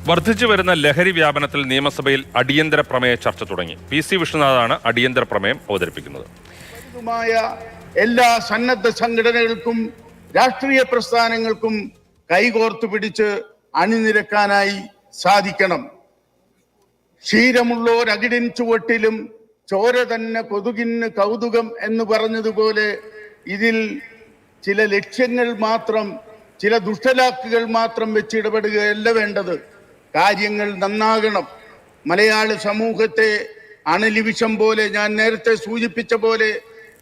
വർദ്ധിച്ചു വരുന്ന ലഹരി വ്യാപനത്തിൽ നിയമസഭയിൽ അടിയന്തര പ്രമേയ ചർച്ച തുടങ്ങി. PC വിഷ്ണുനാഥാണ് അടിയന്തര പ്രമേയം അവതരിപ്പിക്കുന്നത്. എല്ലാ സന്നദ്ധ സംഘടനകൾക്കും രാഷ്ട്രീയ പ്രസ്ഥാനങ്ങൾക്കും കൈകോർത്തു പിടിച്ച് അണിനിരക്കാനായി സാധിക്കണം. ക്ഷീരമുള്ളോരകിടിൻ ചുവട്ടിലും ചോര തന്നെ കൊതുകിന് കൗതുകം എന്ന് പറഞ്ഞതുപോലെ ഇതിൽ ചില ലക്ഷ്യങ്ങൾ മാത്രം, ചില ദുഷ്ടലാക്കുകൾ മാത്രം വെച്ചിടപെടുകയല്ല വേണ്ടത്. കാര്യങ്ങൾ നന്നാകണം. മലയാള സമൂഹത്തെ അണലിവിഷം പോലെ, ഞാൻ നേരത്തെ സൂചിപ്പിച്ച പോലെ,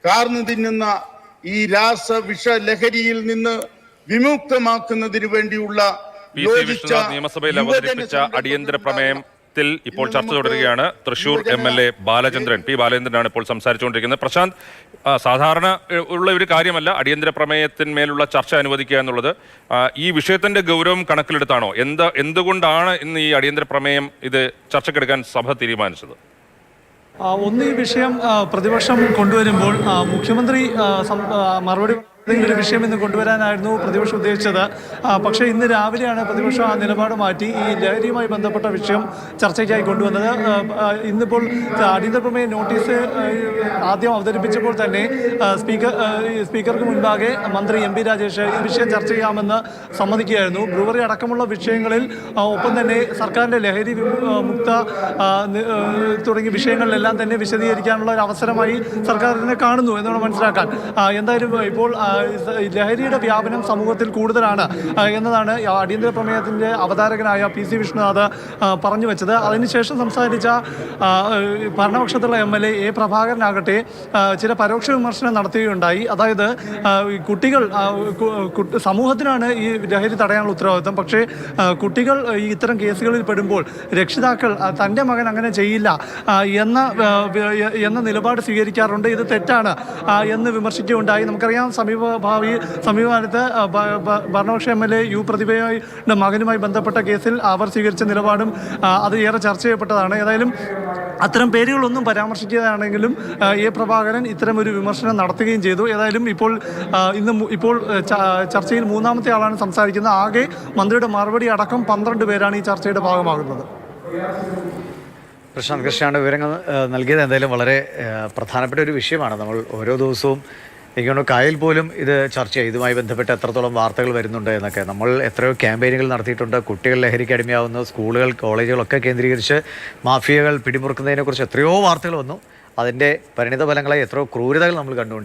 കാർന്നു തിന്നുന്ന ഈ രാസവിഷ ലഹരിയിൽ നിന്ന് വിമുക്തമാക്കുന്നതിന് വേണ്ടിയുള്ള നിയമസഭയിൽ അവതരിപ്പിച്ച അടിയന്തര പ്രമേയത്തിൽ ഇപ്പോൾ ചർച്ച തുടരുകയാണ്. Thrissur MLA Balachandran, P. ബാലചന്ദ്രനാണ് ഇപ്പോൾ സംസാരിച്ചുകൊണ്ടിരിക്കുന്നത്. പ്രശാന്ത്, സാധാരണ ഉള്ള ഒരു കാര്യമല്ല അടിയന്തര പ്രമേയത്തിന്മേലുള്ള ചർച്ച അനുവദിക്കുക എന്നുള്ളത്. ഈ വിഷയത്തിന്റെ ഗൗരവം കണക്കിലെടുത്താണോ, എന്തുകൊണ്ടാണ് ഇന്ന് ഈ അടിയന്തര പ്രമേയം ഇത് ചർച്ചക്കെടുക്കാൻ സഭ തീരുമാനിച്ചത്? ഒന്ന്, ഈ വിഷയം പ്രതിപക്ഷം കൊണ്ടുവരുമ്പോൾ മുഖ്യമന്ത്രി മറുപടി ഒരു വിഷയം ഇന്ന് കൊണ്ടുവരാനായിരുന്നു പ്രതിപക്ഷം ഉദ്ദേശിച്ചത്. പക്ഷേ ഇന്ന് രാവിലെയാണ് പ്രതിപക്ഷം ആ നിലപാട് മാറ്റി ഈ ലഹരിയുമായി ബന്ധപ്പെട്ട വിഷയം ചർച്ചയ്ക്കായി കൊണ്ടുവന്നത്. ഇന്നിപ്പോൾ അടിയന്തര പ്രമേയ നോട്ടീസ് ആദ്യം അവതരിപ്പിച്ചപ്പോൾ തന്നെ സ്പീക്കർക്ക് മുൻപാകെ മന്ത്രി MP രാജേഷ് ഈ വിഷയം ചർച്ച ചെയ്യാമെന്ന് സമ്മതിക്കുകയായിരുന്നു. ബ്രൂവറി അടക്കമുള്ള വിഷയങ്ങളിൽ, ഒപ്പം തന്നെ സർക്കാരിൻ്റെ ലഹരി മുക്ത തുടങ്ങിയ വിഷയങ്ങളിലെല്ലാം തന്നെ വിശദീകരിക്കാനുള്ള ഒരു അവസരമായി സർക്കാർ ഇതിനെ കാണുന്നു എന്നാണ് മനസ്സിലാക്കാൻ. എന്തായാലും ഇപ്പോൾ ലഹരിയുടെ വ്യാപനം സമൂഹത്തിൽ കൂടുതലാണ് എന്നതാണ് അടിയന്തര പ്രമേയത്തിൻ്റെ അവതാരകനായ PC വിഷ്ണുനാഥ് പറഞ്ഞു വെച്ചത്. അതിനുശേഷം സംസാരിച്ച ഭരണപക്ഷത്തുള്ള MLA A. പ്രഭാകരനാകട്ടെ ചില പരോക്ഷ വിമർശനം നടത്തുകയുണ്ടായി. അതായത് കുട്ടികൾ, സമൂഹത്തിനാണ് ഈ ലഹരി തടയാനുള്ള ഉത്തരവാദിത്വം. പക്ഷേ കുട്ടികൾ ഇത്തരം കേസുകളിൽ പെടുമ്പോൾ രക്ഷിതാക്കൾ തൻ്റെ മകൻ അങ്ങനെ ചെയ്യില്ല എന്ന നിലപാട് സ്വീകരിക്കാറുണ്ട്. ഇത് തെറ്റാണ് എന്ന് വിമർശിക്കുകയുണ്ടായി. നമുക്കറിയാം സമീപകാലത്ത് ഭരണപക്ഷ MLA U. പ്രതിഭയുടെ മകനുമായി ബന്ധപ്പെട്ട കേസിൽ അവർ സ്വീകരിച്ച നിലപാടും അത് ഏറെ ചർച്ച ചെയ്യപ്പെട്ടതാണ്. ഏതായാലും അത്തരം പേരുകളൊന്നും പരാമർശിക്കുകയാണെങ്കിലും A. പ്രഭാകരൻ ഇത്തരം ഒരു വിമർശനം നടത്തുകയും ചെയ്തു. ഏതായാലും ഇപ്പോൾ ചർച്ചയിൽ മൂന്നാമത്തെ ആളാണ് സംസാരിക്കുന്നത്. ആകെ മന്ത്രിയുടെ മറുപടി അടക്കം 12 പേരാണ് ഈ ചർച്ചയുടെ ഭാഗമാകുന്നത്. പ്രശാന്ത് കൃഷ്ണയാണ് വിവരങ്ങൾ നൽകിയത്. എന്തായാലും വളരെ പ്രധാനപ്പെട്ട ഒരു വിഷയമാണ്. നമ്മൾ ഓരോ ദിവസവും എനിക്കൊന്ന് കായൽ പോലും ഇത് ചർച്ച ചെയ്യും. ഇതുമായി ബന്ധപ്പെട്ട് എത്രത്തോളം വാർത്തകൾ വരുന്നുണ്ട് എന്നൊക്കെ. നമ്മൾ എത്രയോ ക്യാമ്പയിനുകൾ നടത്തിയിട്ടുണ്ട്. കുട്ടികൾ ലഹരിക്ക് അടിമയാവുന്നു, സ്കൂളുകൾ കോളേജുകളൊക്കെ കേന്ദ്രീകരിച്ച് മാഫിയകൾ പിടിമുറുക്കുന്നതിനെക്കുറിച്ച് എത്രയോ വാർത്തകൾ വന്നു. അതിൻ്റെ പരിണിത ഫലങ്ങളായി എത്രയോ ക്രൂരതകൾ നമ്മൾ കണ്ടുകൊണ്ടിരിക്കും.